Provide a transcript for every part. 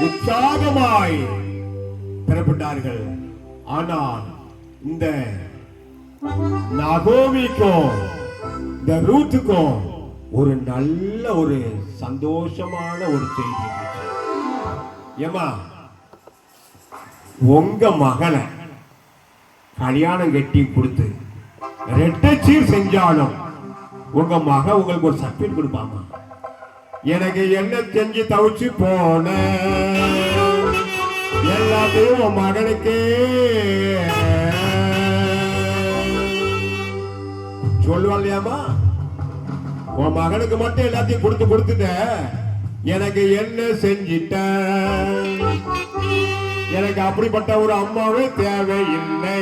உற்சாகமாய் பெறப்பட்டார்கள். ஆனால் இந்த நகோமிக்கும் இந்த ரூத்துக்கும் ஒரு நல்ல ஒரு சந்தோஷமான ஒரு செய்தி. ஏமா, உங்க மகனை கல்யாணம் கட்டி கொடுத்து ரெட்டச்சீர் செஞ்சாலும் உங்க மகன் உங்களுக்கு ஒரு சர்டிபிகேட் கொடுப்பாமா? எனக்கு என்ன செஞ்சு தவிச்சு போன எல்லாத்தையும் உன் மகனுக்கு சொல்லுவா இல்லையாமா? உன் மகனுக்கு மட்டும் எல்லாத்தையும் கொடுத்துட்ட, எனக்கு என்ன செஞ்சிட்ட? எனக்கு அப்படிப்பட்ட ஒரு அம்மாவே தேவையில்லை.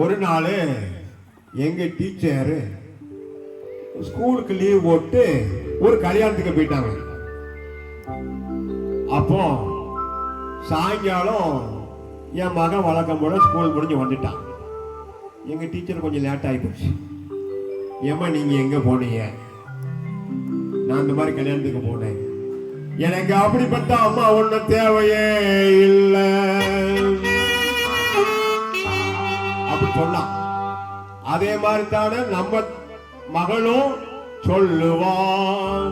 ஒரு நாள் எங்க டீச்சர் ஸ்கூலுக்கு லீவ் போட்டு ஒரு கல்யாணத்துக்கு போயிட்டாங்க. அப்போ சாயங்காலம் என் மகன் வழக்கம் போல ஸ்கூல் முடிஞ்சு வந்துட்டான். எங்க டீச்சர் கொஞ்சம் லேட் ஆகி போச்சு. ஏமா நீங்க எங்க போனீங்க? நான் இந்த மாதிரி கல்யாணத்துக்கு போனேன். எனக்கு அப்படிப்பட்ட அம்மா ஒண்ணு தேவையே இல்லை அப்படி சொன்னா. அதே மாதிரி தானே நம்ம மகளும் சொல்லுவான்.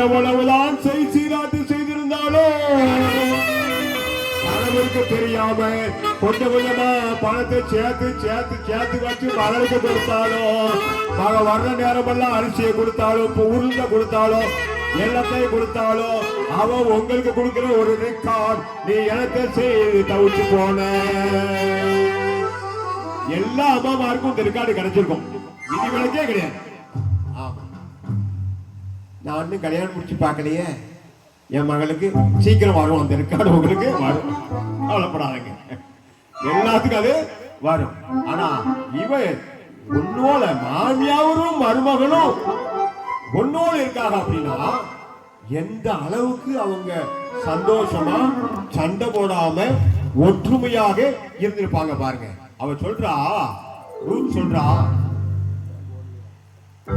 எவ்வளவுதான் சீராட்டு செய்திருந்தாலும் கணவருக்கு தெரியாம கொஞ்சம் கொஞ்சமா பணத்தை சேர்த்து சேர்த்து சேர்த்து வச்சு மகளுக்கு கொடுத்தாலும், மக வர்ற நேரமெல்லாம் அரிசியை கொடுத்தாலும், உருண்டை கொடுத்தாலும், எல்லாத்தையும் கொடுத்தாலும், அவன் உங்களுக்கு கொடுக்கிற ஒரு ரெக்கார்ட், நீ எனக்கு செய்து தவிச்சு போன. எல்லா அம்மாமாருக்கும் இந்த ரெக்கார்டு கிடைச்சிருக்கும். விதிவிலக்கே கிடையாது. நான் இன்னும் கல்யாணம் முடிச்சு பார்க்கலையே, என் மகளுக்கு சீக்கிரம் வரும் அந்த ரெக்கார்டு, உங்களுக்கு வரும், கவலைப்படாதீங்க, எல்லாத்துக்கும் அது வரும். ஆனா இவ உன்னோட மாமியாரும் மருமகளும் ஒன்னோடு இருக்காங்க அப்படின்னா எந்த அளவுக்கு அவங்க சந்தோஷமா சண்டை போடாம ஒற்றுமையாக இருந்திருப்பாங்க பாருங்க. அவ சொல்றா, ரூத் சொல்றா,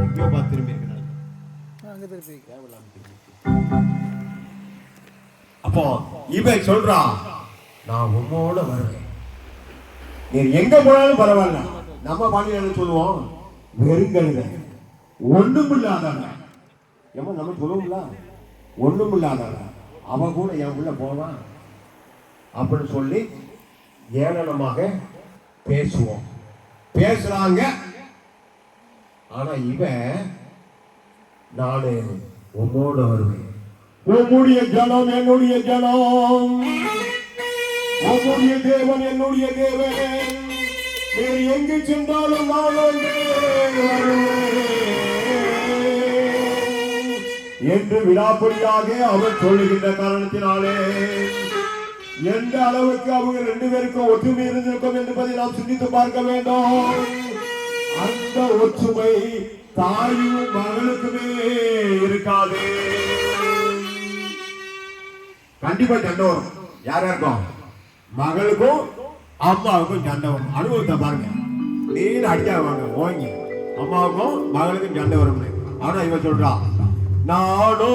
எங்கேயோ பார்த்து திரும்பி இருக்கிறாங்க. அப்போ இவ சொல்றா, நான் உன்னோட வருவேன், நீ எங்க போனாலும் பரவாயில்ல. நம்ம பாண்டியன் சொல்லுவோம், வெறுங்கழுத, ஒண்ணும் இல்லாதவங்க. நம்ம சொல்லுவோம்ல, ஒண்ணும் இல்லாதவங்க, அவ கூட என் உள்ள போவான் அப்படின்னு சொல்லி ஏளனமாக பேசுவோம், பேசுறாங்க. ஆனா இவன், நானு உன்னோட வருவேன், உன்னுடைய ஜனம் என்னுடைய ஜனம், உன்னுடைய தேவன் என்னுடைய தேவன், வேறு எங்கு சென்றாலும் நான் வருவேன் என்று விடாப்படியாக அவர் சொல்லுகின்ற காரணத்தினாலே எந்த அளவுக்கு அவங்க ரெண்டு பேருக்கும் ஒற்றுமை இருந்திருக்கும் என்பதை நாம் சிந்தித்து பார்க்க வேண்டும். அந்த ஒற்றுமை தாயும் மகளுக்குமே இருக்காது. கண்டிப்பா சண்டை வரும். யாரா இருக்கும்? மகளுக்கும் அம்மாவுக்கும் சண்டை வரும். அனுபவத்தை பாருங்க. நீங்க அடிச்சாங்க ஓங்கி, அம்மாவுக்கும் மகளுக்கும் சண்டை வரும். ஆனா இவன் சொல்றா, நானோ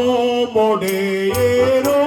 மோடேரோ